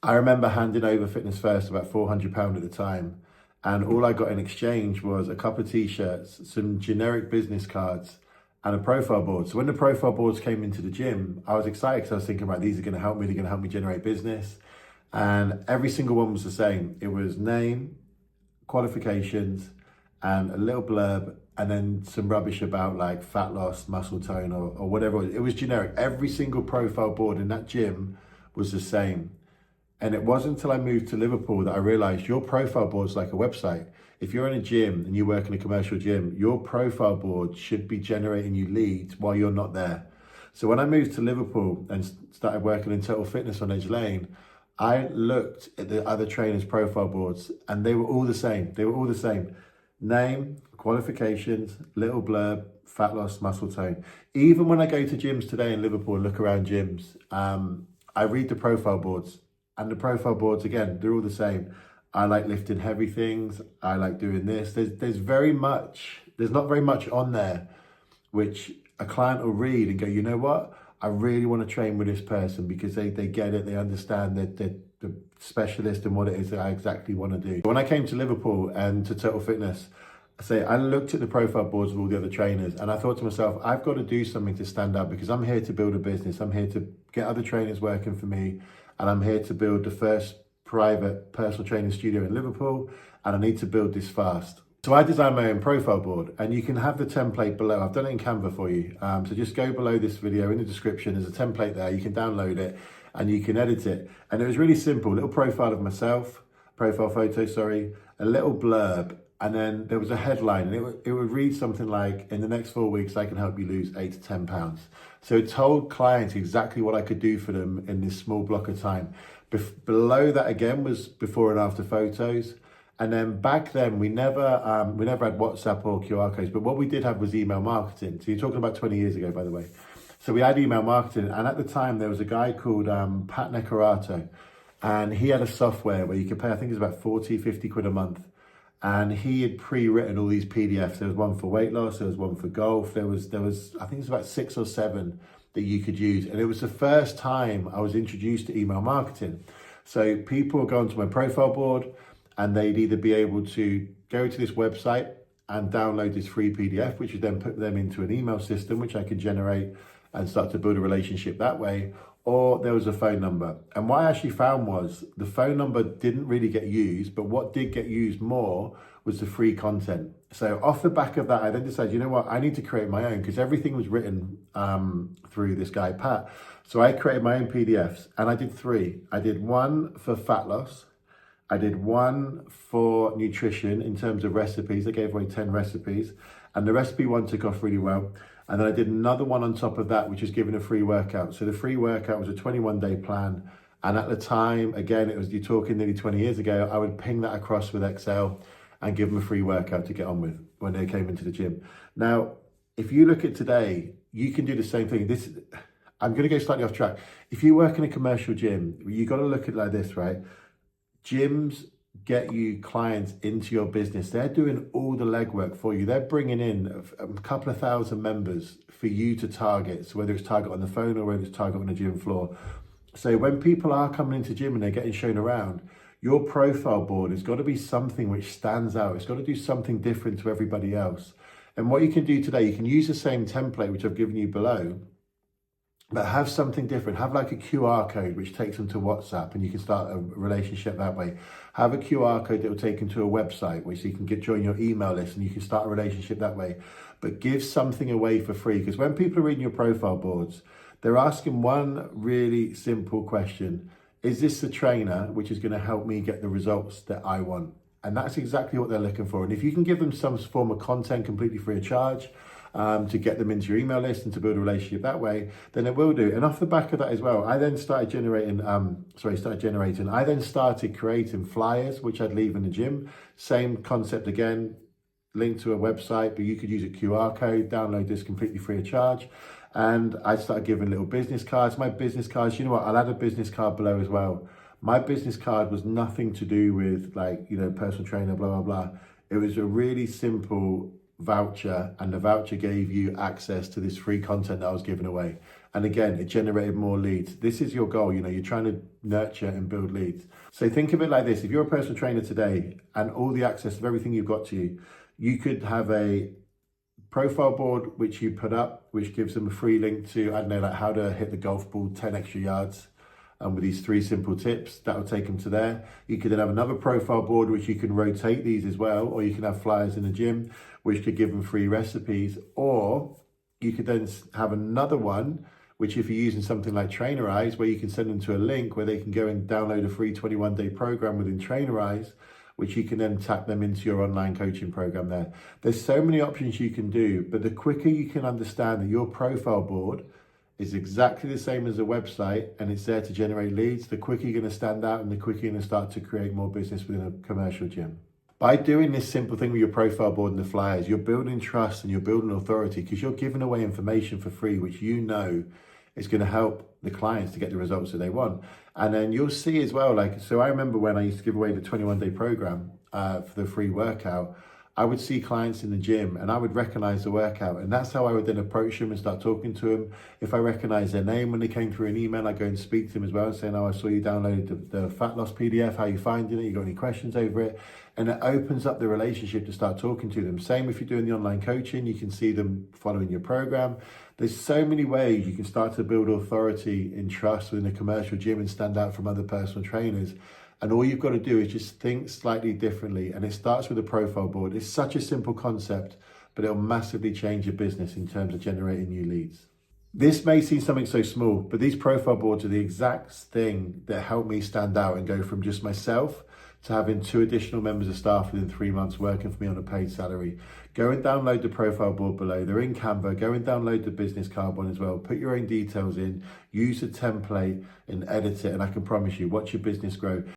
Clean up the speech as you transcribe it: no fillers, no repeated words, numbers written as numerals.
I remember handing over Fitness First about £400 at the time. And all I got in exchange was a couple of t-shirts, some generic business cards, and a profile board. So when the profile boards came into the gym, I was excited because I was thinking, right, these are going to help me. They're going to help me generate business. And every single one was the same. It was name, qualifications, and a little blurb, and then some rubbish about like fat loss, muscle tone, or whatever it was. It was generic. Every single profile board in that gym was the same. And it wasn't until I moved to Liverpool that I realized your profile board's like a website. If you're in a gym and you work in a commercial gym, your profile board should be generating you leads while you're not there. So when I moved to Liverpool and started working in Total Fitness on Edge Lane, I looked at the other trainers' profile boards and they were all the same. They were all the same. Name, qualifications, little blurb, fat loss, muscle tone. Even when I go to gyms today in Liverpool and look around gyms, I read the profile boards. And the profile boards, again, they're all the same. I like lifting heavy things. I like doing this. There's not very much on there which a client will read and go, you know what? I really want to train with this person because they get it. They understand that they're the specialist in what it is that I exactly want to do. When I came to Liverpool and to Total Fitness, I looked at the profile boards of all the other trainers and I thought to myself, I've got to do something to stand out because I'm here to build a business. I'm here to get other trainers working for me. And I'm here to build the first private personal training studio in Liverpool, and I need to build this fast. So I designed my own profile board, and you can have the template below. I've done it in Canva for you. So just go below this video in the description. There's a template there. You can download it and you can edit it. And it was really simple. Little profile of myself, profile photo, sorry, a little blurb. And then there was a headline and it would read something like, in the next 4 weeks, I can help you lose 8 to 10 pounds. So it told clients exactly what I could do for them in this small block of time. Below that again was before and after photos. And then back then we never had WhatsApp or QR codes, but what we did have was email marketing. So you're talking about 20 years ago, by the way. So we had email marketing. And at the time there was a guy called Pat Necarato, and he had a software where you could pay, I think it was about 40, 50 quid a month. And he had pre-written all these PDFs. There was one for weight loss, there was one for golf, there was I think it was about 6 or 7 that you could use. And it was the first time I was introduced to email marketing. So people would go onto my profile board and they'd either be able to go to this website and download this free PDF, which would then put them into an email system, which I could generate and start to build a relationship that way. Or there was a phone number. And what I actually found was the phone number didn't really get used, but what did get used more was the free content. So off the back of that, I then decided, you know what, I need to create my own because everything was written through this guy, Pat. So I created my own PDFs and I did 3. I did one for fat loss. I did one for nutrition in terms of recipes. I gave away 10 recipes and the recipe one took off really well. And then I did another one on top of that, which was giving a free workout. So the free workout was a 21-day plan. And at the time, again, you're talking nearly 20 years ago, I would ping that across with Excel and give them a free workout to get on with when they came into the gym. Now, if you look at today, you can do the same thing. I'm going to go slightly off track. If you work in a commercial gym, you got to look at it like this, right? Gyms get you clients into your business. They're doing all the legwork for you. They're bringing in a couple of thousand members for you to target. So whether it's target on the phone or whether it's target on the gym floor. So when people are coming into gym and they're getting shown around, your profile board has got to be something which stands out. It's got to do something different to everybody else. And what you can do today, you can use the same template, which I've given you below, but have something different. Have like a QR code which takes them to WhatsApp and you can start a relationship that way. Have a QR code that will take them to a website where you can join your email list and you can start a relationship that way. But give something away for free, because when people are reading your profile boards, they're asking one really simple question. Is this the trainer which is going to help me get the results that I want? And that's exactly what they're looking for. And if you can give them some form of content completely free of charge, to get them into your email list and to build a relationship that way, then it will do. And off the back of that as well, I then started creating flyers, which I'd leave in the gym. Same concept again, link to a website, but you could use a QR code, download this completely free of charge. And I started giving little business cards. My business cards, you know what, I'll add a business card below as well. My business card was nothing to do with personal trainer, blah, blah, blah. It was a really simple voucher, and the voucher gave you access to this free content that I was giving away. And again, it generated more leads. This is your goal. You're trying to nurture and build leads. So think of it like this. If you're a personal trainer today and all the access of everything you've got to you, you could have a profile board which you put up, which gives them a free link to, I don't know, like how to hit the golf ball 10 extra yards. And with these 3 simple tips, that will take them to there. You could then have another profile board, which you can rotate these as well, or you can have flyers in the gym, which could give them free recipes, or you could then have another one, which if you're using something like Trainerize, where you can send them to a link where they can go and download a free 21-day program within Trainerize, which you can then tap them into your online coaching program there. There's so many options you can do, but the quicker you can understand that your profile board is exactly the same as a website and it's there to generate leads, the quicker you're going to stand out and the quicker you're going to start to create more business within a commercial gym. By doing this simple thing with your profile board and the flyers, you're building trust and you're building authority because you're giving away information for free, which is going to help the clients to get the results that they want. And then you'll see as well, so I remember when I used to give away the 21-day program for the free workout, I would see clients in the gym and I would recognize the workout. And that's how I would then approach them and start talking to them. If I recognize their name when they came through an email, I go and speak to them as well and say, "Oh, I saw you downloaded the fat loss PDF. How are you finding it? You got any questions over it?" And it opens up the relationship to start talking to them. Same if you're doing the online coaching, you can see them following your program. There's so many ways you can start to build authority and trust within a commercial gym and stand out from other personal trainers. And all you've got to do is just think slightly differently. And it starts with a profile board. It's such a simple concept, but it'll massively change your business in terms of generating new leads. This may seem something so small, but these profile boards are the exact thing that helped me stand out and go from just myself to having 2 additional members of staff within 3 months working for me on a paid salary. Go and download the profile board below. They're in Canva. Go and download the business card one as well. Put your own details in, use a template and edit it. And I can promise you, watch your business grow.